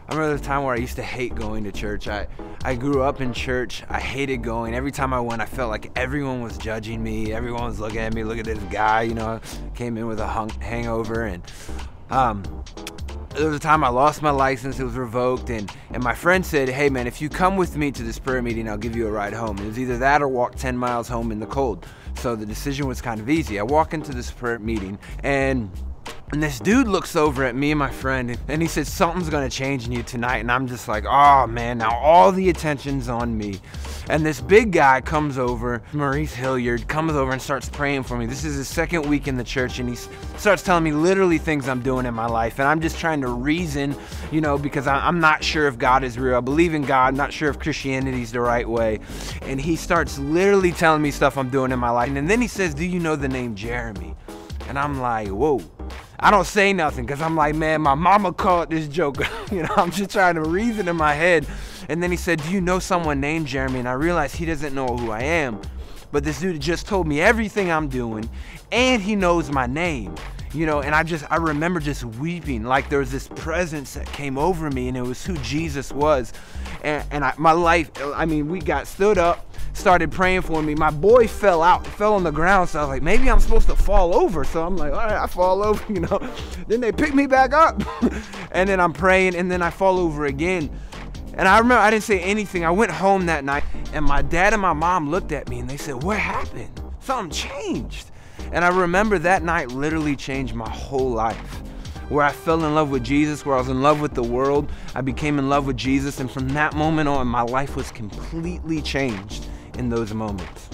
I remember the time where I used to hate going to church. I grew up in church. I hated going. Every time I went, I felt like everyone was judging me. Everyone was looking at me. Look at this guy, you know, came in with a hangover. And there was a time I lost my license. It was revoked. And my friend said, hey, man, if you come with me to this prayer meeting, I'll give you a ride home. It was either that or walk 10 miles home in the cold. So the decision was kind of easy. I walk into this prayer meeting, and this dude looks over at me and my friend, and he said, something's gonna change in you tonight. And I'm just like, oh man, now all the attention's on me. And this big guy comes over, Maurice Hilliard, comes over and starts praying for me. This is his second week in the church, and he starts telling me literally things I'm doing in my life. And I'm just trying to reason, you know, because I'm not sure if God is real. I believe in God, not sure if Christianity is the right way. And he starts literally telling me stuff I'm doing in my life. And then he says, do you know the name Jeremy? And I'm like, whoa. I don't say nothing because I'm like, man, my mama called this joke. You know, I'm just trying to reason in my head. And then he said, do you know someone named Jeremy? And I realized he doesn't know who I am. But this dude just told me everything I'm doing, and he knows my name. You know, and I remember just weeping, like there was this presence that came over me, and it was who Jesus was. And my life, I mean, we got stood up, started praying for me. My boy fell on the ground, so I was like, maybe I'm supposed to fall over. So I'm like, all right, I fall over, you know. Then they pick me back up, and then I'm praying, and then I fall over again. And I remember I didn't say anything. I went home that night, and my dad and my mom looked at me, and they said, what happened? Something changed. And I remember that night literally changed my whole life, where I fell in love with Jesus, where I was in love with the world. I became in love with Jesus, and from that moment on, my life was completely changed in those moments.